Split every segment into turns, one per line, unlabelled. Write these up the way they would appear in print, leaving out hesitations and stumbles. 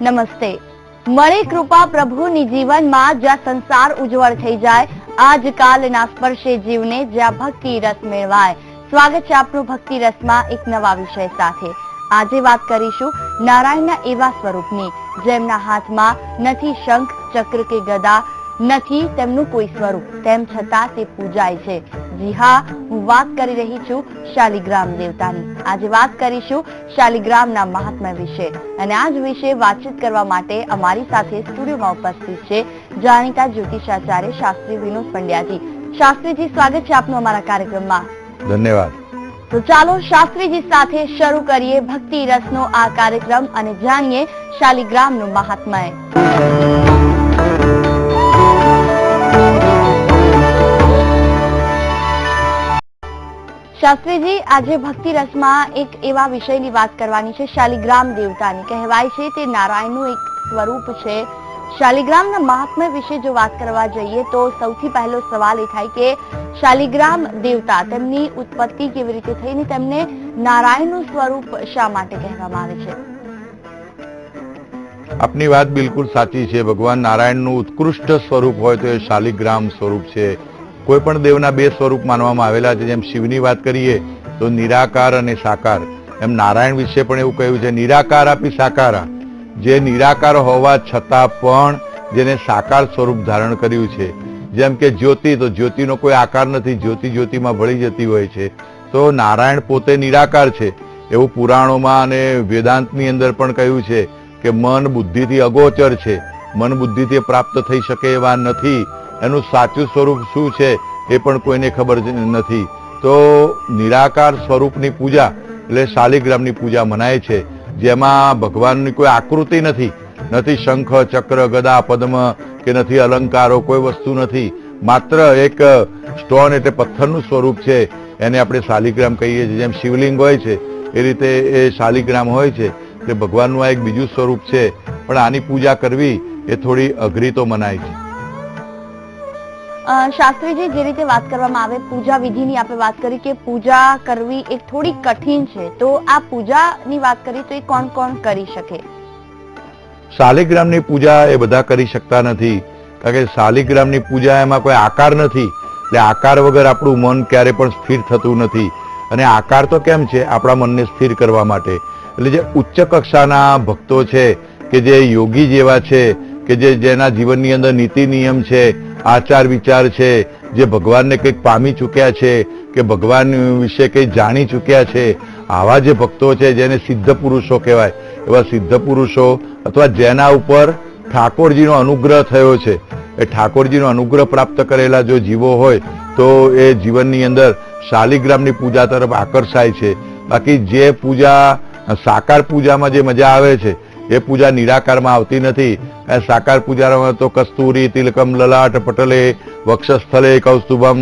નમસ્તે। મળે કૃપા પ્રભુની જીવનમાં જ્યાં સંસાર ઉજ્જવળ થઈ જાય, આજકાલના સ્પર્શે જીવને જ્યાં ભક્તિ રસ મેળવાય। સ્વાગત છે આપનું ભક્તિ રસમાં એક નવા વિષય સાથે। આજે વાત કરીશું નારાયણના એવા સ્વરૂપની જેમના હાથમાં નથી શંખ, ચક્ર કે ગદા, નથી તેમનું કોઈ સ્વરૂપ, તેમ છતાં તે પૂજાય છે। જી હા, હું વાત કરી રહી છું શાલિગ્રામ દેવતાની। આજે વાત કરીશું શાલિગ્રામના મહાત્મ્ય વિશે અને આ જ વિશે વાતચીત કરવા માટે અમારી સાથે સ્ટુડિયોમાં ઉપસ્થિત છે જાણીતા જ્યોતિષાચાર્ય શાસ્ત્રી વિનોદ પંડ્યાજી। શાસ્ત્રીજી, સ્વાગત છે આપનું અમારા કાર્યક્રમમાં।
ધન્યવાદ।
તો ચાલો શાસ્ત્રીજી સાથે શરૂ કરીએ ભક્તિ રસનો આ કાર્યક્રમ અને જાણીએ શાલિગ્રામનું મહાત્મ્ય। શાસ્ત્રીજી, આજે ભક્તિ રસમાં એક એવા વિષયની વાત કરવાની છે, શાલિગ્રામ દેવતાની। કહેવાય છે તે નારાયણનું એક સ્વરૂપ છે। શાલિગ્રામના મહાત્મ્ય વિશે જો વાત કરવા જઈએ તો સૌથી પહેલો સવાલ એ થાય કે શાલિગ્રામ દેવતા, તેમની ઉત્પત્તિ કેવી રીતે થઈ અને તેમને નારાયણનું સ્વરૂપ શા માટે કહેવામાં આવે છે?
આપની વાત બિલકુલ સાચી છે। ભગવાન નારાયણનું ઉત્કૃષ્ટ સ્વરૂપ હોય તો એ શાલિગ્રામ સ્વરૂપ છે। કોઈ પણ દેવના બે સ્વરૂપ માનવામાં આવેલા છે। જેમ શિવની વાત કરીએ તો નિરાકાર અને સાકાર, એમ નારાયણ વિશે પણ એવું કહ્યું છે નિરાકાર આપી સાકારા, જે નિરાકાર હોવા છતાં પણ જેને સાકાર સ્વરૂપ ધારણ કર્યું છે। જેમ કે જ્યોતિ, તો જ્યોતિનો કોઈ આકાર નથી, જ્યોતિ જ્યોતિમાં ભળી જતી હોય છે। તો નારાયણ પોતે નિરાકાર છે એવું પુરાણોમાં અને વેદાંતની અંદર પણ કહ્યું છે કે મન બુદ્ધિથી અગોચર છે, મન બુદ્ધિથી પ્રાપ્ત થઈ શકે એવા નથી। એનું સાચું સ્વરૂપ શું છે એ પણ કોઈને ખબર નથી। તો નિરાકાર સ્વરૂપની પૂજા એટલે શાલિગ્રામની પૂજા મનાય છે, જેમાં ભગવાનની કોઈ આકૃતિ નથી, નથી શંખ, ચક્ર, ગદા, પદ્મ કે નથી અલંકારો, કોઈ વસ્તુ નથી, માત્ર એક સ્ટોન એટલે પથ્થરનું સ્વરૂપ છે। એને આપણે શાલિગ્રામ કહીએ છીએ। જેમ શિવલિંગ હોય છે એ રીતે એ શાલિગ્રામ હોય છે। એટલે ભગવાનનું આ એક બીજું સ્વરૂપ છે, પણ આની પૂજા કરવી એ થોડી અઘરી તો મનાય છે।
શાસ્ત્રીજી, જે રીતે વાત કરવામાં આવે પૂજા વિધિની આપણે વાત કરી કે પૂજા કરવી એ થોડી કઠિન છે, તો આ પૂજાની વાત કરીએ તો એ કોણ કોણ કરી શકે?
શાલિગ્રામની પૂજા એ બધા કરી શકતા નથી, કારણ કે શાલિગ્રામની પૂજા એમાં કોઈ આકાર નથી, એટલે આકાર વગર આપણું મન ક્યારે પણ સ્થિર થતું નથી। અને આકાર તો કેમ છે? આપણા મનને સ્થિર કરવા માટે। એટલે જે ઉચ્ચ કક્ષાના ભક્તો છે કે જે યોગી જેવા છે કે જેના જીવનની અંદર નીતિ નિયમ છે, આચાર વિચાર છે, જે ભગવાનને કંઈક પામી ચૂક્યા છે કે ભગવાન વિશે કંઈ જાણી ચૂક્યા છે, આવા જે ભક્તો છે જેને સિદ્ધ પુરુષો કહેવાય, એવા સિદ્ધ પુરુષો અથવા જેના ઉપર ઠાકોરજીનો અનુગ્રહ થયો છે, એ ઠાકોરજીનો અનુગ્રહ પ્રાપ્ત કરેલા જો જીવો હોય તો એ જીવનની અંદર શાલિગ્રામની પૂજા તરફ આકર્ષાય છે। બાકી જે પૂજા સાકાર પૂજામાં જે મજા આવે છે એ પૂજા નિરાકારમાં આવતી નથી। સાકાર પૂજામાં તો કસ્તુરી તિલકમ લલાટ પટલે વક્ષસ્થલે કૌસ્તુભમ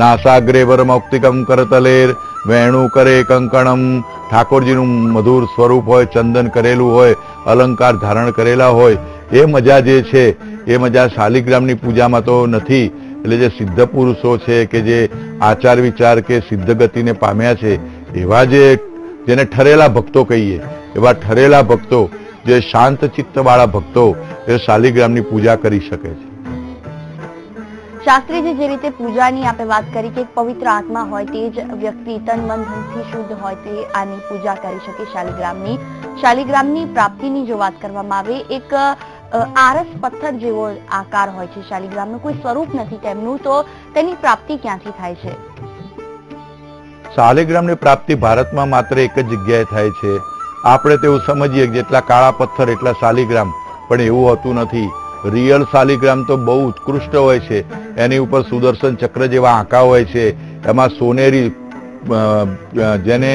નાસાગ્રે વરમૌક્તિકમ કરતલેર વેણુ કરે કંકણમ, ઠાકોરજીનું મધુર સ્વરૂપ હોય, ચંદન કરેલું હોય, અલંકાર ધારણ કરેલા હોય, એ મજા જે છે એ મજા શાલિગ્રામની પૂજામાં તો નથી। એટલે જે સિદ્ધ પુરુષો છે કે જે આચાર વિચાર કે સિદ્ધ ગતિને પામ્યા છે, એવા જેને ઠરેલા ભક્તો કહીએ, એવા ઠરેલા ભક્તો, જે શાંત ચિત્ત વાળા ભક્તો એ શાલિગ્રામની પૂજા કરી શકે છે।
શાસ્ત્રીજી, જે રીતે પૂજાની આપણે વાત કરી કે પવિત્ર આત્મા હોય તે જ વ્યક્તિ તન મન ધનથી શુદ્ધ હોય તે આની પૂજા કરી શકે શાલિગ્રામની। શાલિગ્રામની પ્રાપ્તિની જો વાત કરવામાં આવે, એક આરસ પથ્થર જેવો આકાર હોય છે શાલિગ્રામનું, કોઈ સ્વરૂપ નથી તેમનું, તો તેની પ્રાપ્તિ ક્યાંથી થાય છે?
શાલિગ્રામની પ્રાપ્તિ ભારતમાં માત્ર એક જ જગ્યાએ થાય છે। આપણે તેવું સમજીએ કે જેટલા કાળા પથ્થર એટલા શાલિગ્રામ, પણ એવું હોતું નથી। રિયલ શાલિગ્રામ તો બહુ ઉત્કૃષ્ટ હોય છે। એની ઉપર સુદર્શન ચક્ર જેવા આંકા હોય છે, એમાં સોનેરી, જેને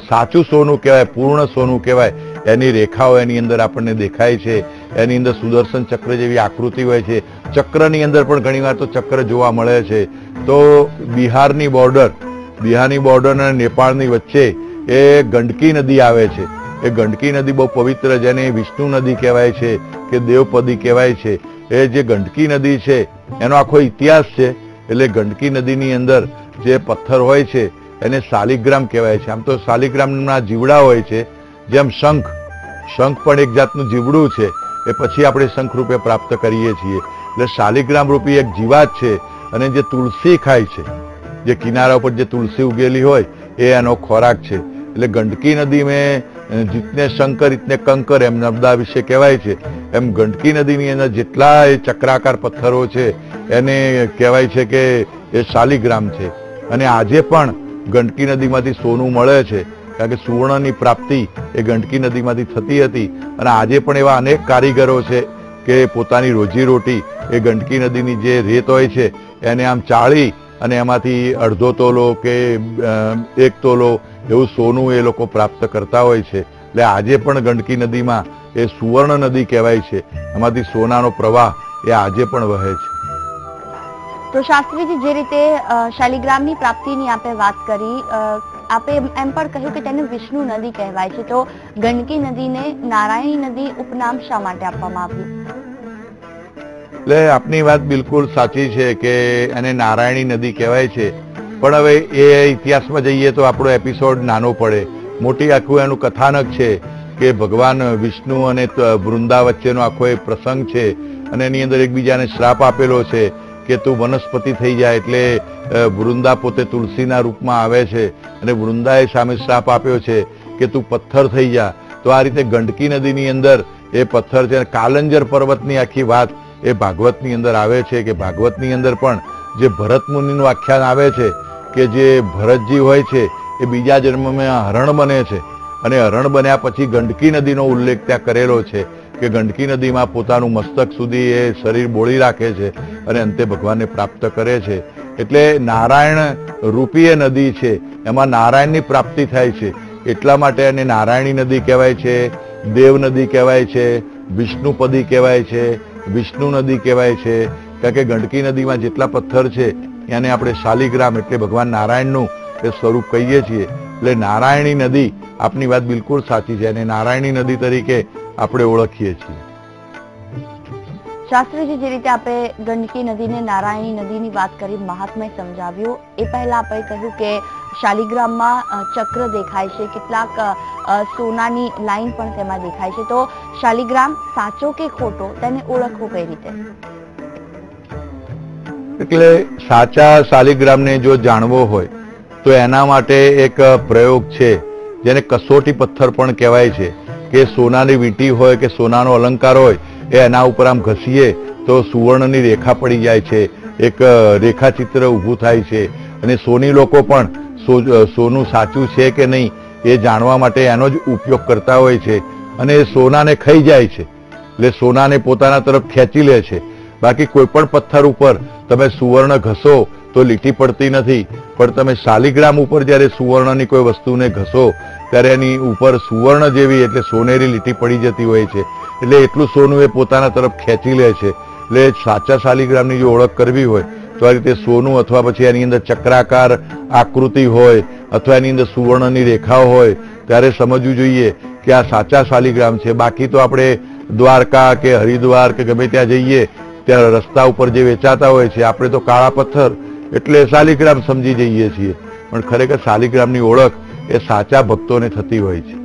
સાચું સોનું કહેવાય, પૂર્ણ સોનું કહેવાય, એની રેખાઓ એની અંદર આપણને દેખાય છે। એની અંદર સુદર્શન ચક્ર જેવી આકૃતિ હોય છે। ચક્રની અંદર પણ ઘણીવાર તો ચક્ર જોવા મળે છે। તો બિહારની બોર્ડર અને નેપાળની વચ્ચે એ ગંડકી નદી આવે છે। એ ગંડકી નદી બહુ પવિત્ર, જેને વિષ્ણુ નદી કહેવાય છે કે દેવપદી કહેવાય છે। એ જે ગંડકી નદી છે એનો આખો ઇતિહાસ છે। એટલે ગંડકી નદીની અંદર જે પથ્થર હોય છે એને શાલિગ્રામ કહેવાય છે। આમ તો શાલિગ્રામના જીવડા હોય છે, જેમ શંખ શંખ પણ એક જાતનું જીવડું છે, એ પછી આપણે શંખ રૂપે પ્રાપ્ત કરીએ છીએ. એટલે શાલિગ્રામ રૂપી એક જીવાત છે અને જે તુલસી ખાય છે, જે કિનારા ઉપર જે તુલસી ઉગેલી હોય એ એનો ખોરાક છે. એટલે ગંડકી નદી મેં જીતને શંકર ઇતને કંકર એમ નર્મદા વિશે કહેવાય છે, એમ ગંડકી નદીની અંદર જેટલા એ ચક્રાકાર પથ્થરો છે એને કહેવાય છે કે એ શાલિગ્રામ છે. અને આજે પણ ગંડકી નદીમાંથી સોનું મળે છે, કારણ કે સુવર્ણની પ્રાપ્તિ એ ગંડકી નદીમાંથી થતી હતી. અને આજે પણ એવા અનેક કારીગરો છે કે પોતાની રોજીરોટી એ ગંડકી નદીની જે રેત હોય છે એને આમ ચાળી અને એમાંથી અડધો તોલો કે 1 તોલો એવું સોનું એ લોકો પ્રાપ્ત કરતા હોય છે. એટલે આજે પણ ગંડકી નદીમાં એ સુવર્ણ નદી કહેવાય છે, એમાંથી સોનાનો પ્રવાહ એ આજે પણ વહે છે.
તો શાસ્ત્રીજી, જે રીતે શાલિગ્રામની પ્રાપ્તિની આપે વાત કરી, આપે એમ પણ કહ્યું કે તેને વિષ્ણુ નદી કહેવાય છે, તો ગંડકી નદીને નારાયણી નદી ઉપનામ શા માટે આપવામાં આવ્યું?
એટલે આપની વાત બિલકુલ સાચી છે કે એને નારાયણી નદી કહેવાય છે, પણ હવે એ ઇતિહાસમાં જઈએ તો આપણો એપિસોડ નાનો પડે. મોટી આખું એનું કથાનક છે કે ભગવાન વિષ્ણુ અને વૃંદા વચ્ચેનો આખો એક પ્રસંગ છે અને એની અંદર એકબીજાને શ્રાપ આપેલો છે કે તું વનસ્પતિ થઈ જાય. એટલે વૃંદા પોતે તુલસીના રૂપમાં આવે છે અને વૃંદાએ સામે શ્રાપ આપ્યો છે કે તું પથ્થર થઈ જા. તો આ રીતે ગંડકી નદીની અંદર એ પથ્થર છે. કાલંજર પર્વતની આખી વાત એ ભાગવતની અંદર આવે છે કે ભાગવતની અંદર પણ જે ભરત મુનિનું આખ્યાન આવે છે કે જે ભરતજી હોય છે એ બીજા જન્મમાં હરણ બને છે અને હરણ બન્યા પછી ગંડકી નદીનો ઉલ્લેખ ત્યાં કરેલો છે કે ગંડકી નદીમાં પોતાનું મસ્તક સુધી એ શરીર બોળી રાખે છે અને અંતે ભગવાનને પ્રાપ્ત કરે છે. એટલે નારાયણ રૂપી એ નદી છે, એમાં નારાયણની પ્રાપ્તિ થાય છે, એટલા માટે એને નારાયણી નદી કહેવાય છે, દેવ નદી કહેવાય છે, વિષ્ણુપદી કહેવાય છે, વિષ્ણુ નદી કહેવાય છે. કારણ કે ગંડકી નદીમાં જેટલા પથ્થર છે એને આપણે શાલિગ્રામ એટલે ભગવાન નારાયણનું એ સ્વરૂપ કહીએ છીએ. એટલે નારાયણી નદી, આપની વાત બિલકુલ સાચી છે, અને નારાયણી નદી તરીકે આપણે ઓળખીએ છીએ.
શાસ્ત્રીજી, જે રીતે આપણે ગંડકી નદીને નારાયણી નદીની વાત કરી, મહાત્મ્ય સમજાવ્યું, એ પહેલા આપણે કહ્યું કે શાલિગ્રામમાં ચક્ર દેખાય છે, કેટલાક સોનાની લાઈન પણ તેમાં દેખાય છે, તો શાલિગ્રામ સાચો કે ખોટો, તેને ઓળખવું કઈ રીતે?
એટલે સાચા શાલિગ્રામને જો જાણવો હોય તો એના માટે એક પ્રયોગ છે જેને કસોટી પથ્થર પણ કહેવાય છે કે સોનાની વીંટી હોય કે સોનાનો અલંકાર હોય એ એના ઉપર આમ ઘસીએ તો સુવર્ણની રેખા પડી જાય છે, એક રેખાચિત્ર ઊભું થાય છે. અને સોની લોકો પણ સોનું સાચું છે કે નહીં એ જાણવા માટે એનો જ ઉપયોગ કરતા હોય છે અને એ સોનાને ખાઈ જાય છે, એટલે સોનાને પોતાના તરફ ખેંચી લે છે. બાકી કોઈ પણ પથ્થર ઉપર તમે સુવર્ણ ઘસો તો લીટી પડતી નથી, પણ તમે શાલિગ્રામ ઉપર જ્યારે સુવર્ણની કોઈ વસ્તુને ઘસો ત્યારે એની ઉપર સુવર્ણ જેવી એટલે સોનેરી લીટી પડી જતી હોય છે. એટલે એટલું સોનું એ પોતાના તરફ ખેંચી લે છે. એટલે સાચા શાલિગ્રામની જો ઓળખ કરવી હોય તો આ રીતે સોનું અથવા પછી એની અંદર ચક્રાકાર આકૃતિ હોય અથવા એની અંદર સુવર્ણની રેખાઓ હોય ત્યારે સમજવું જોઈએ કે આ સાચા શાલિગ્રામ છે. બાકી તો આપણે દ્વારકા કે હરિદ્વાર કે ગમે ત્યાં જઈએ ત્યાં રસ્તા ઉપર જે વેચાતા હોય છે આપણે તો કાળા પથ્થર એટલે શાલિગ્રામ સમજી જઈએ છીએ, પણ ખરેખર શાલિગ્રામની ઓળખ એ સાચા ભક્તોને થતી હોય છે.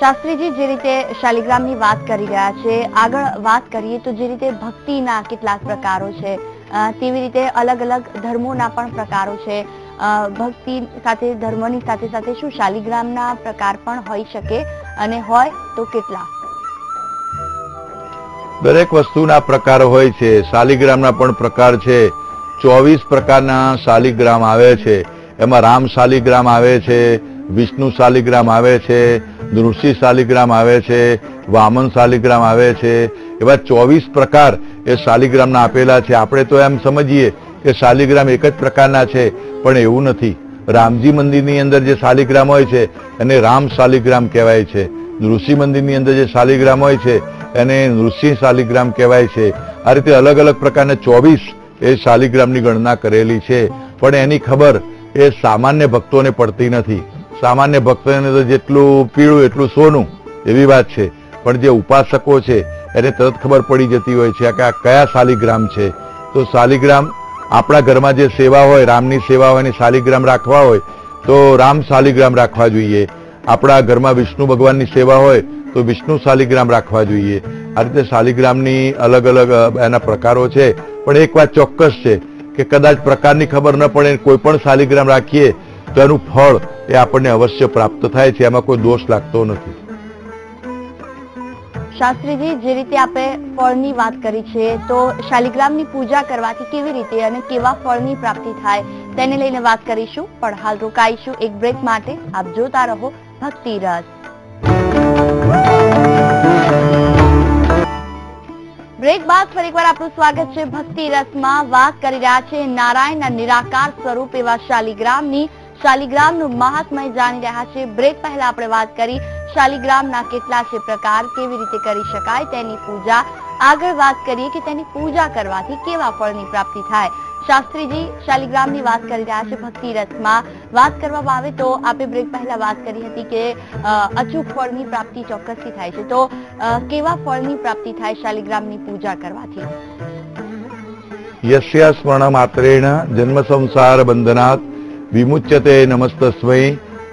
શાસ્ત્રીજી, જે રીતે શાલિગ્રામની વાત કરી રહ્યા છે, આગળ વાત કરીએ તો જે રીતે ભક્તિના કેટલાક પ્રકારો છે તેવી રીતે અલગ અલગ ધર્મોના પણ પ્રકારો છે. ભક્તિ સાથે ધર્મની સાથે સાથે શું શાલિગ્રામના પ્રકાર પણ હોઈ શકે અને હોય તો કેટલા?
દરેક વસ્તુના પ્રકાર હોય છે. શાલિગ્રામના પણ પ્રકાર છે. 24 પ્રકારના શાલિગ્રામ આવે છે. એમાં રામ શાલિગ્રામ આવે છે, વિષ્ણુ શાલિગ્રામ આવે છે, નૃષિ શાલિગ્રામ આવે છે, વામન શાલિગ્રામ આવે છે. એવા 24 પ્રકાર એ શાલિગ્રામના આપેલા છે. આપણે તો એમ સમજીએ કે શાલિગ્રામ એક જ પ્રકારના છે, પણ એવું નથી. રામજી મંદિરની અંદર જે શાલિગ્રામ હોય છે એને રામ શાલિગ્રામ કહેવાય છે. નૃષિ મંદિરની અંદર જે શાલિગ્રામ હોય છે એને નૃસિંહ શાલિગ્રામ કહેવાય છે. આ રીતે અલગ અલગ પ્રકારના 24 એ શાલિગ્રામની ગણના કરેલી છે. પણ એની ખબર એ સામાન્ય ભક્તોને પડતી નથી. સામાન્ય ભક્તોને તો જેટલું પીળું એટલું સોનું એવી વાત છે, પણ જે ઉપાસકો છે એને તરત ખબર પડી જતી હોય છે કે આ કયા શાલિગ્રામ છે. તો શાલિગ્રામ આપણા ઘરમાં જે સેવા હોય, રામની સેવા હોય અને શાલિગ્રામ રાખવા હોય તો રામ શાલિગ્રામ રાખવા જોઈએ. આપણા ઘરમાં વિષ્ણુ ભગવાનની સેવા હોય તો વિષ્ણુ શાલિગ્રામ રાખવા જોઈએ. આ રીતે શાલિગ્રામની અલગ અલગ એના પ્રકારો છે. પણ એક વાત ચોક્કસ છે કે કદાચ પ્રકારની ખબર ન પડે, કોઈ પણ શાલિગ્રામ રાખીએ તો એનું ફળ એ આપણને અવશ્ય પ્રાપ્ત થાય છે, એમાં કોઈ દોષ લાગતો નથી.
શાસ્ત્રીજી, જે રીતે આપણે ફળની વાત કરી છે, તો શાલિગ્રામની પૂજા કરવાથી કેવી રીતે અને કેવા ફળની પ્રાપ્તિ થાય તેને લઈને વાત કરીશું. પણ હાલ રોકાઈશું એક બ્રેક માટે. આપ જોતા રહો ભક્તિ રસ. બ્રેક બાદ ફરીવાર આપનું સ્વાગત છે ભક્તિ રસમાં. વાત કરી રહ્યા છે નારાયણના નિરાકાર સ્વરૂપ એવા શાલિગ્રામની. શાલિગ્રામનું મહાત્મય જાણી રહ્યા છે. બ્રેક પહેલા આપણે વાત કરી શાલિગ્રામના કેટલા છે પ્રકાર, કેવી રીતે કરી શકાય તેની પૂજા. આગળ વાત કરીએ કે તેની પૂજા કરવાથી કેવા ફળની પ્રાપ્તિ થાય. શાસ્ત્રીજી, શાલિગ્રામની વાત કરી રહ્યા છે ભક્તિ રસમાં. વાત કરવામાં આવે તો આપણે બ્રેક પહેલા વાત કરી હતી કે અચૂક ફળની પ્રાપ્તિ ચોક્કસથી થાય છે. તો કેવા ફળની પ્રાપ્તિ થાય શાલિગ્રામની પૂજા કરવાથી?
યસ્યા સ્મરણ માત્રેણ જન્મ સંસાર બંધનાત વિમુચ્યતે નમસ્તસ્મૈ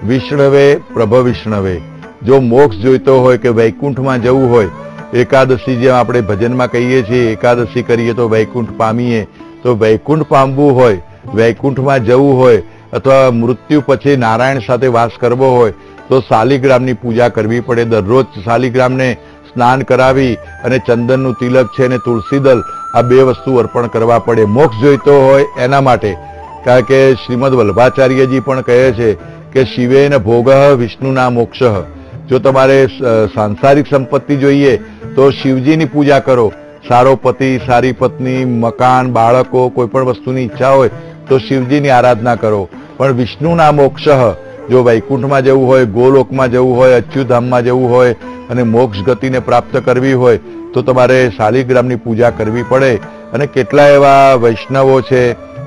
વિષ્ણવે પ્રભ વિષ્ણવે. જો મોક્ષ જોઈતો હોય કે વૈકુંઠમાં જવું હોય, એકાદશી જેમ આપણે ભજનમાં કહીએ છીએ એકાદશી કરીએ તો વૈકુંઠ પામીએ, તો વૈકુંઠ પામવું હોય, વૈકુંઠમાં જવું હોય અથવા મૃત્યુ પછી નારાયણ સાથે વાસ કરવો હોય તો શાલિગ્રામની પૂજા કરવી પડે. દરરોજ શાલિગ્રામને સ્નાન કરાવી અને ચંદનનું તિલક છે અને તુલસી દલ આ બે વસ્તુ અર્પણ કરવા પડે મોક્ષ જોઈતો હોય એના માટે. કારણ કે શ્રીમદ વલ્ભાચાર્યજી પણ કહે છે કે શિવેન ભોગ વિષ્ણુના મોક્ષ. જો તમારે સાંસારિક સંપત્તિ જોઈએ તો શિવજીની પૂજા કરો. સારો પતિ, સારી પત્ની, મકાન, બાળકો, કોઈ પણ વસ્તુની ઈચ્છા હોય તો શિવજીની આરાધના કરો. પણ વિષ્ણુના મોક્ષ, જો વૈકુંઠમાં જવું હોય, ગોલોકમાં જવું હોય, અચ્યુતધામમાં જવું હોય અને મોક્ષ ગતિને પ્રાપ્ત કરવી હોય તો તમારે શાલિગ્રામની પૂજા કરવી પડે. અને કેટલા એવા વૈષ્ણવો છે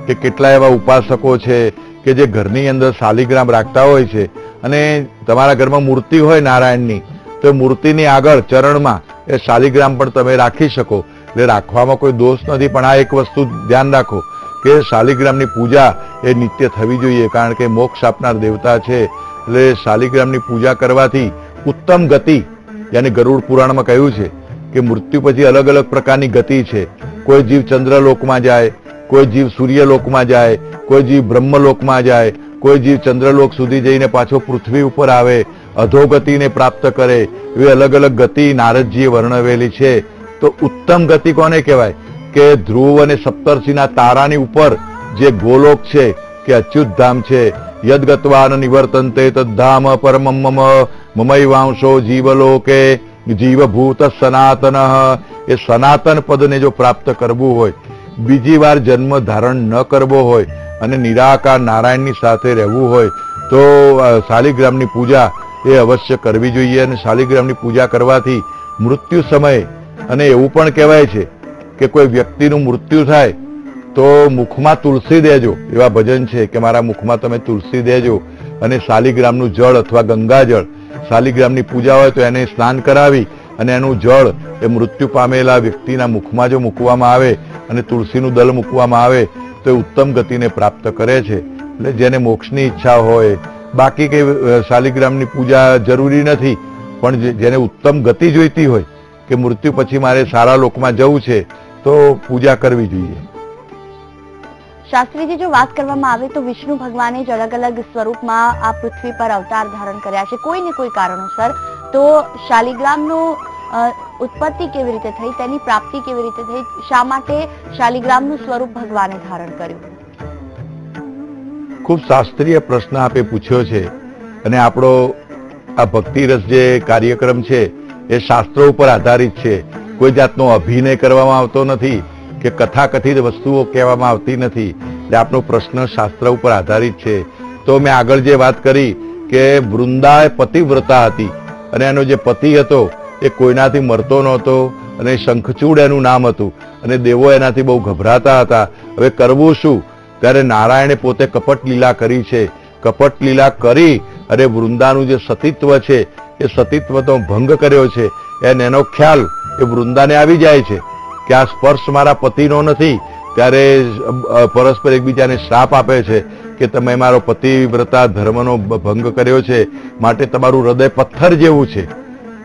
કે કેટલા એવા ઉપાસકો છે કે જે ઘરની અંદર શાલિગ્રામ રાખતા હોય છે. અને તમારા ઘરમાં મૂર્તિ હોય નારાયણની તો મૂર્તિની આગળ ચરણમાં એ શાલિગ્રામ પણ તમે રાખી શકો. એટલે રાખવામાં કોઈ દોષ નથી. પણ આ એક વસ્તુ ધ્યાન રાખો કે શાલિગ્રામની પૂજા એ નિત્ય થવી જોઈએ, કારણ કે મોક્ષ આપનાર દેવતા છે. એટલે શાલિગ્રામની પૂજા કરવાથી ઉત્તમ ગતિ, યાની ગરુડ પુરાણમાં કહ્યું છે કે મૃત્યુ પછી અલગ અલગ પ્રકારની ગતિ છે. કોઈ જીવ ચંદ્રલોકમાં જાય, કોઈ જીવ સૂર્યલોકમાં જાય, કોઈ જીવ બ્રહ્મલોકમાં જાય, કોઈ જીવ ચંદ્રલોક સુધી જઈને પાછો પૃથ્વી ઉપર આવે, અધોગતિને પ્રાપ્ત કરે. એવી અલગ અલગ ગતિ નારદજીએ વર્ણવેલી છે. તો ઉત્તમ ગતિ કોને કહેવાય કે ધ્રુવ અને સપ્તર્ષિના તારાની ઉપર જે ગોલોક છે કે અચ્યુતધામ છે. યદગત્વાન નિવર્તન્તે તદ્ધામ પરમમ મમ મમૈવાંશો જીવલોકે જીવભૂત સનાતન. એ સનાતન પદને જો પ્રાપ્ત કરવું હોય, બીજી વાર જન્મ ધારણ ન કરવો હોય અને નિરાકાર નારાયણની સાથે રહેવું હોય તો શાલિગ્રામની પૂજા એ અવશ્ય કરવી જોઈએ. અને શાલિગ્રામની પૂજા કરવાથી મૃત્યુ સમયે, અને એવું પણ કહેવાય છે કે કોઈ વ્યક્તિનું મૃત્યુ થાય તો મુખમાં તુલસી દેજો. એવા ભજન છે કે મારા મુખમાં તમે તુલસી દેજો. અને શાલિગ્રામનું જળ અથવા ગંગાજળ, શાલિગ્રામની પૂજા હોય તો એને સ્નાન કરાવી અને એનું જળ એ મૃત્યુ પામેલા વ્યક્તિના મુખમાં જો મૂકવામાં આવે અને તુલસીનું દલ મૂકવામાં આવે તો એ ઉત્તમ ગતિને પ્રાપ્ત કરે છે. એટલે જેને મોક્ષની ઈચ્છા હોય, બાકી કઈ શાલિગ્રામની પૂજા જરૂરી નથી, પણ જેને ઉત્તમ ગતિ જોઈતી હોય કે મૃત્યુ પછી મારે સારા લોકમાં જવું છે તો પૂજા કરવી જોઈએ.
શાસ્ત્રીજી, જો વાત કરવામાં આવે તો વિષ્ણુ ભગવાને જ અલગ અલગ સ્વરૂપમાં આ પૃથ્વી પર અવતાર ધારણ કર્યા છે કોઈ ને કોઈ કારણોસર. તો શાલિગ્રામનું ઉત્પત્તિ કેવી રીતે થઈ, તેની પ્રાપ્તિ કેવી રીતે થઈ, શા માટે શાલિગ્રામનું સ્વરૂપ ભગવાને ધારણ કર્યું?
ખૂબ શાસ્ત્રીય પ્રશ્ન આપે પૂછ્યો છે. અને આપણો આ ભક્તિ રસ જે કાર્યક્રમ છે એ શાસ્ત્રો ઉપર આધારિત છે. કોઈ જાતનો અભિનય કરવામાં આવતો નથી કે કથાકથિત વસ્તુઓ કહેવામાં આવતી નથી. એટલે આપણો પ્રશ્ન શાસ્ત્ર ઉપર આધારિત છે. તો મેં આગળ જે વાત કરી કે વૃંદા પતિવ્રતા હતી અને એનો જે પતિ હતો એ કોઈનાથી મરતો નહોતો અને શંખચૂડ એનું નામ હતું અને દેવો એનાથી બહુ ગભરાતા હતા. હવે કરવું શું? ત્યારે નારાયણે પોતે કપટ લીલા કરી છે. કપટ લીલા કરી અને વૃંદાનું જે સતીત્વ છે એ સતીત્વનો ભંગ કર્યો છે. એનો ખ્યાલ એ વૃંદાને આવી જાય છે કે આ સ્પર્શ મારા પતિનો નથી. ત્યારે પરસ્પર એકબીજાને શ્રાપ આપે છે કે કે તમે મારો પતિવ્રતા ધર્મનો ભંગ કર્યો છે, માટે તમારું હૃદય પથ્થર જેવું છે,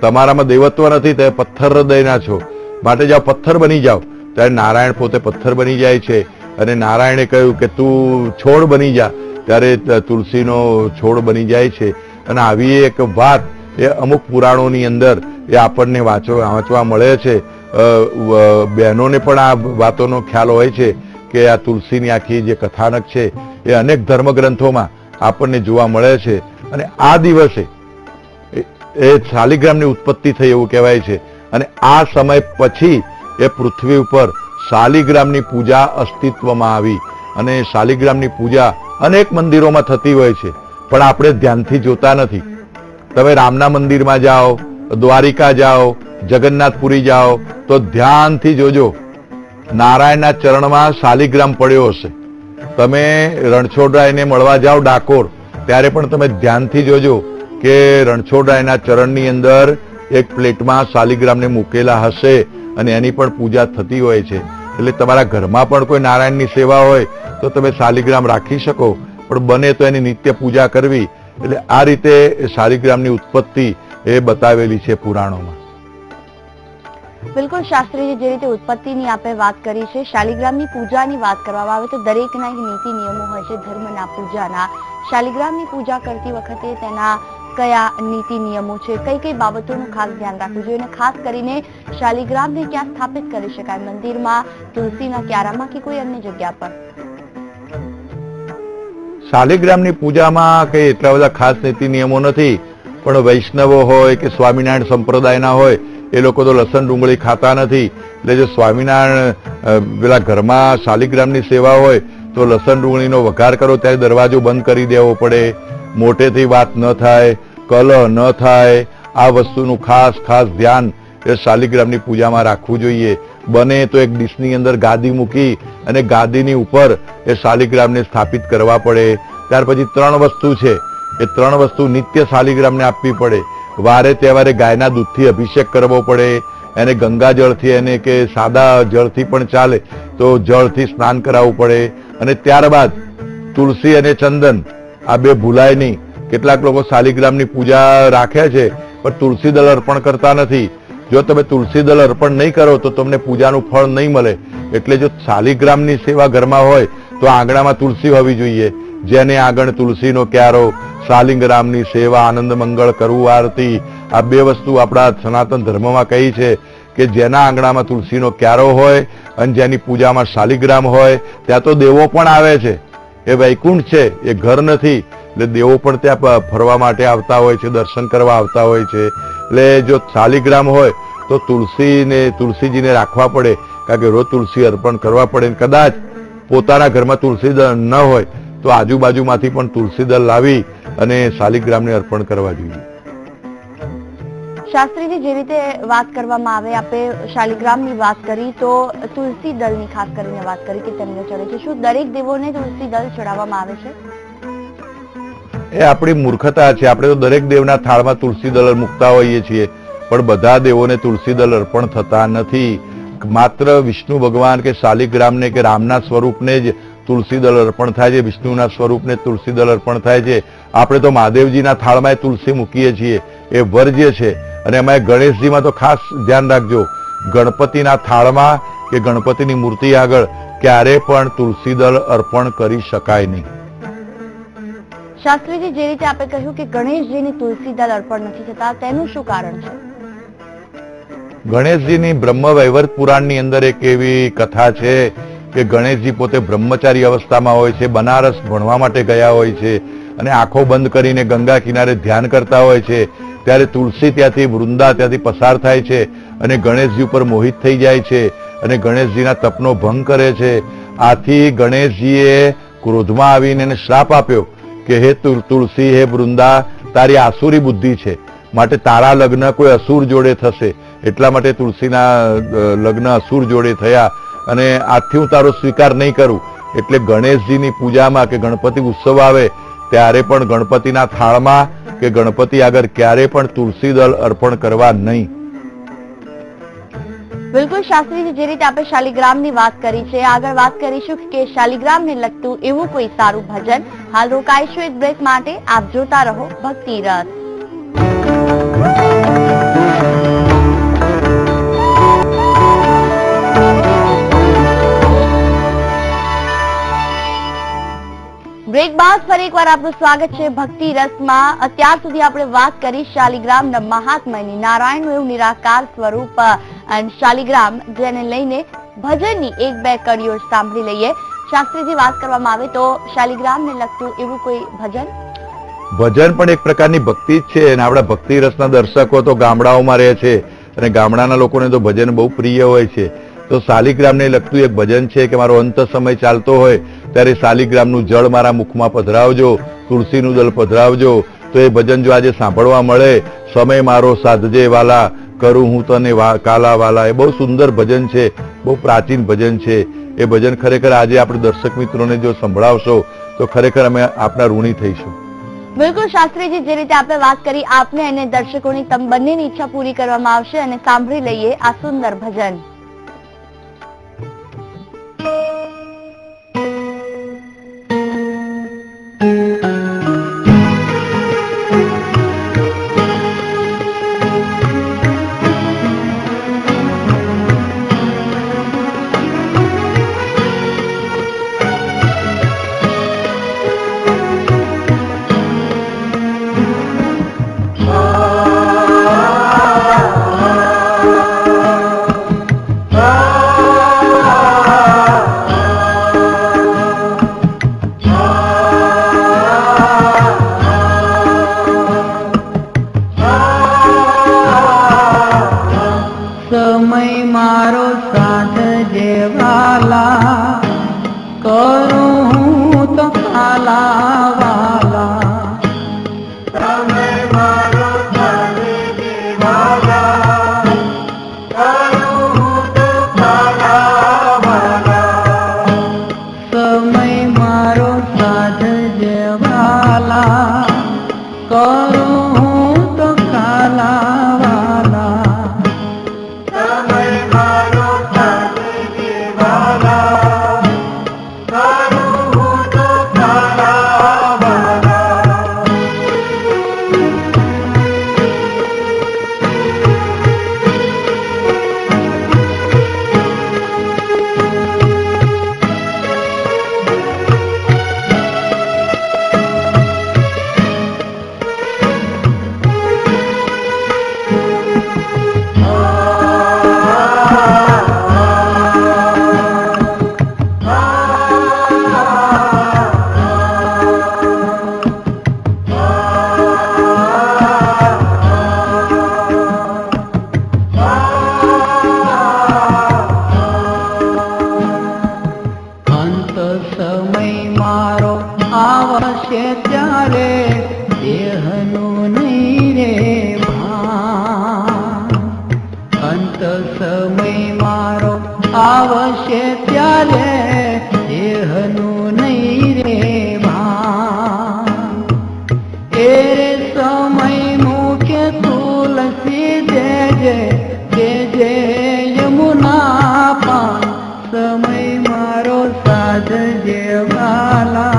તમારામાં દૈવત્વ નથી, તમે પથ્થર હૃદયના છો, માટે જાઓ પથ્થર બની જાઓ. ત્યારે નારાયણ પોતે પથ્થર બની જાય છે અને નારાયણે કહ્યું કે તું છોડ બની જા, ત્યારે તુલસીનો છોડ બની જાય છે. અને આવી એક વાત એ અમુક પુરાણોની અંદર એ આપણને વાંચવા મળે છે. બહેનોને પણ આ વાતોનો ખ્યાલ હોય છે કે આ તુલસીની આખી જે કથાનક છે એ અનેક ધર્મગ્રંથોમાં આપણને જોવા મળે છે. અને આ દિવસે એ શાલિગ્રામની ઉત્પત્તિ થઈ એવું કહેવાય છે. અને આ સમય પછી એ પૃથ્વી ઉપર શાલિગ્રામની પૂજા અસ્તિત્વમાં આવી. અને શાલિગ્રામની પૂજા અનેક મંદિરોમાં થતી હોય છે, પણ આપણે ધ્યાનથી જોતા નથી. તમે રામના મંદિરમાં જાઓ, દ્વારિકા જાઓ, જગન્નાથપુરી જાઓ, તો ધ્યાનથી જોજો, નારાયણના ચરણમાં શાલિગ્રામ પડ્યો હશે. તમે રણછોડરાયને મળવા જાઓ ડાકોર, ત્યારે પણ તમે ધ્યાનથી જોજો કે રણછોડરાયના ચરણની અંદર એક પ્લેટમાં શાલિગ્રામને મૂકેલા હશે અને એની પણ પૂજા થતી હોય છે. એટલે તમારા ઘરમાં પણ કોઈ નારાયણની સેવા હોય તો તમે શાલિગ્રામ રાખી શકો, પણ બને તો એની નિત્ય પૂજા કરવી. એટલે આ રીતે શાલિગ્રામની ઉત્પત્તિ એ બતાવેલી છે પુરાણોમાં.
બિલકુલ શાસ્ત્રીજી, જે રીતે ઉત્પત્તિની આપણે વાત કરી છે, શાલિગ્રામની પૂજાની વાત કરવામાં આવે તો દરેકના એક નીતિ નિયમો હોય છે ધર્મના પૂજાના. શાલિગ્રામની પૂજા કરતી વખતે તેના કયા નીતિ નિયમો છે, કઈ કઈ બાબતોનું ખાસ ધ્યાન રાખવું જોઈએ, અને ખાસ કરીને શાલિગ્રામને ક્યાં સ્થાપિત કરી શકાય, મંદિરમાં, તુલસીના ક્યારામાં કે કોઈ અન્ય જગ્યા પર?
શાલિગ્રામની પૂજામાં કઈ એટલા બધા ખાસ નીતિ નિયમો નથી, પણ વૈષ્ણવો હોય કે સ્વામિનારાયણ સંપ્રદાયના હોય એ લોકો તો લસણ ડુંગળી ખાતા નથી. એટલે જો સ્વામિનારાયણ પેલા ઘરમાં શાલિગ્રામની સેવા હોય તો લસણ ડુંગળીનો વઘાર કરો ત્યારે દરવાજો બંધ કરી દેવો પડે, મોટેથી વાત ન થાય, કલહ ન થાય. આ વસ્તુનું ખાસ ધ્યાન એ શાલિગ્રામની પૂજામાં રાખવું જોઈએ. બને તો એક ડીશની અંદર ગાદી મૂકી અને ગાદીની ઉપર એ શાલિગ્રામને સ્થાપિત કરવા પડે. ત્યાર પછી 3 વસ્તુ છે, એ 3 વસ્તુ નિત્ય શાલિગ્રામને આપવી પડે. વારે તહેવારે ગાયના દૂધથી અભિષેક કરવો પડે, એને ગંગા જળથી એને કે સાદા જળથી પણ ચાલે તો જળથી સ્નાન કરાવવું પડે. અને ત્યારબાદ તુલસી અને ચંદન આ બે ભૂલાય નહીં. કેટલાક લોકો શાલિગ્રામની પૂજા રાખે છે પણ તુલસી દળ અર્પણ કરતા નથી. જો તમે તુલસી દળ અર્પણ નહીં કરો તો તમને પૂજાનું ફળ નહીં મળે. એટલે જો શાલિગ્રામની સેવા ઘરમાં હોય તો આંગણામાં તુલસી હોવી જોઈએ. જેને આંગણ તુલસીનો ક્યારો, શાલિગ્રામની સેવા, આનંદ મંગળ કરવું, આરતી, આ 2 વસ્તુ આપણા સનાતન ધર્મમાં કહી છે કે જેના આંગણામાં તુલસીનો ક્યારો હોય અને જેની પૂજામાં શાલિગ્રામ હોય ત્યાં તો દેવો પણ આવે છે. એ વૈકુંઠ છે, એ ઘર નથી. એટલે દેવો પણ ત્યાં ફરવા માટે આવતા હોય છે, દર્શન કરવા આવતા હોય છે. એટલે જો શાલિગ્રામ હોય તો તુલસીજીને રાખવા પડે, કારણ કે રોજ તુલસી અર્પણ કરવા પડે. કદાચ પોતાના ઘરમાં તુલસી દળ ન હોય તો આજુબાજુમાંથી પણ તુલસી દળ લાવી અને શાલિગ્રામને અર્પણ કરવા જોઈએ.
શાસ્ત્રીજી, જે રીતે વાત કરવામાં આવે, આપણે શાલિગ્રામની વાત કરી તો તુલસી દળની ખાસ કરીને વાત કરી કે તેમને ચડે છે. શું દરેક દેવોને તુલસી દળ ચડાવવામાં આવે છે?
એ આપણી મૂર્ખતા છે. આપણે તો દરેક દેવના થાળમાં તુલસી દળ મૂકતા હોઈએ છીએ, પણ બધા દેવોને તુલસી દળ અર્પણ થતા નથી. માત્ર વિષ્ણુ ભગવાન કે શાલિગ્રામને કે રામના સ્વરૂપને જ તુલસી દળ અર્પણ થાય છે, વિષ્ણુના સ્વરૂપને તુલસી દળ અર્પણ થાય છે. આપણે તો મહાદેવજીના થાળમાં તુલસી મૂકીએ છીએ, એ વર્જ્ય છે. અને એમાં ગણેશજીમાં તો ખાસ ધ્યાન રાખજો, ગણપતિના થાળમાં કે ગણપતિની મૂર્તિ આગળ ક્યારે પણ તુલસી દળ અર્પણ કરી શકાય નહીં.
શાસ્ત્રીજી, જે રીતે આપણે કહ્યું કે ગણેશજીની તુલસી દળ અર્પણ નથી થતા, તેનું શું કારણ છે?
ગણેશજીની બ્રહ્મ વૈવર્ત પુરાણની અંદર એક એવી કથા છે કે ગણેશજી પોતે બ્રહ્મચારી અવસ્થામાં હોય છે, બનારસ ભણવા માટે ગયા હોય છે અને આંખો બંધ કરીને ગંગા કિનારે ધ્યાન કરતા હોય છે. ત્યારે તુલસી ત્યાંથી, વૃંદા ત્યાંથી પસાર થાય છે અને ગણેશજી ઉપર મોહિત થઈ જાય છે અને ગણેશજીના તપનો ભંગ કરે છે. આથી ગણેશજીએ ક્રોધમાં આવીને એને શ્રાપ આપ્યો કે હે તુલસી, હે વૃંદા, તારી આસુરી બુદ્ધિ છે, માટે તારા લગ્ન કોઈ અસુર જોડે થશે. એટલા માટે તુલસીના લગ્ન અસુર જોડે થયા અને આજથી હું તારો સ્વીકાર નહીં કરું. એટલે ગણેશજીની પૂજામાં કે ગણપતિ ઉત્સવ આવે ત્યારે પણ ગણપતિના થાળમાં કે ગણપતિ આગળ ક્યારે પણ તુલસી દળ અર્પણ કરવા નહીં.
બિલકુલ શાસ્ત્રીજી, જે રીતે આપણે શાલિગ્રામની વાત કરી છે, આગળ વાત કરીશું કે શાલિગ્રામને લગતું એવું કોઈ સારું ભજન. હાલ રોકાઈશું એક બ્રેક માટે. આપ જોતા રહો ભક્તિ રસ. બ્રેક બાદ ફરી એકવાર આપનું સ્વાગત છે ભક્તિ રસમાં. અત્યાર સુધી આપણે વાત કરી શાલિગ્રામના મહાત્મ્યની. નારાયણનું એવું નિરાકાર સ્વરૂપ અને શાલિગ્રામ, જેને લઈને ભજનની એક બે કડીઓ સાંભળી લઈએ. શાસ્ત્રીજી, વાત કરવામાં આવે તો શાલિગ્રામને લગતું એવું કોઈ ભજન?
ભજન પણ એક પ્રકારની ભક્તિ જ છે, અને આપણા ભક્તિ રસના દર્શકો તો ગામડાઓમાં રહે છે, અને ગામડાના લોકોને તો ભજન બહુ પ્રિય હોય છે. તો શાલિગ્રામને લગતું એક ભજન છે કે મારો અંત સમય ચાલતો હોય ત્યારે શાલિગ્રામનું જળ મારા મુખમાં પધરાવજો, તુલસીનું દળ પધરાવજો. તો એ ભજન જો આજે સાંભળવા મળે, સમય મારો સાધજે વાલા, કરું હું તને કાલા વાલા, એ બહુ સુંદર ભજન છે, બહુ પ્રાચીન ભજન છે. એ ભજન ખરેખર આજે આપણે દર્શક મિત્રોને જો સંભળાવશો તો ખરેખર અમે આપના ઋણી થઈશું.
બિલકુલ શાસ્ત્રીજી, જે રીતે આપણે વાત કરી, આપને અને દર્શકોની બંનેની ઈચ્છા પૂરી કરવામાં આવશે. અને સાંભળી લઈએ આ સુંદર ભજન.
સમય મારો સાથ જેવાલા, કરું હું તો કાલા વાલા. સમય મારો સાથ જેવાલા, કરું હું તો કાલા વાલા. સમય મારો સાથ જેવાલા, કરું હું તો કાલા વાલા. સમય મારો આવશે ત્યારે દેહનું નહીં રે ભાન. અંત સમય મારો આવશે ત્યારે દેહનું નહીં રે ભાન. એ રે સમય મુખે તુલસી દેજે, દેજે યમુના પાન. સમય મારો સાધ જેવાલા,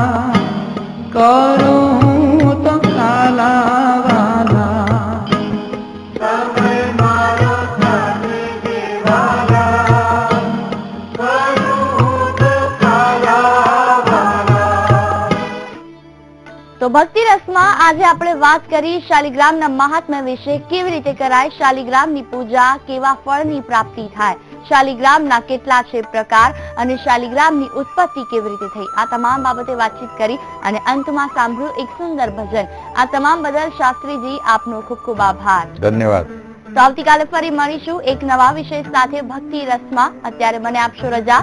કરું હું તો કાલા વાલા. સમય મારો સાધ જેવાલા, કરું હું તો કાલા વાલા.
તો ભક્તિ રસમાં આજે આપણે વાત કરી શાલિગ્રામના મહાત્મ્ય વિશે. કેવી રીતે કરાય શાલિગ્રામની પૂજા, કેવા ફળની પ્રાપ્તિ થાય, શાલિગ્રામના કેટલા છે પ્રકાર, અને શાલિગ્રામની ઉત્પત્તિ કેવી રીતે થઈ, આ તમામ બાબતે વાતચીત કરી. અને અંતમાં સાંભળ્યું એક સુંદર ભજન. આ તમામ બદલ શાસ્ત્રીજી, આપનો ખૂબ ખૂબ આભાર.
ધન્યવાદ.
તો આવતીકાલે ફરી મળીશું એક નવા વિષય સાથે ભક્તિ રસમાં. અત્યારે મને આપશો રજા.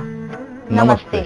નમસ્તે.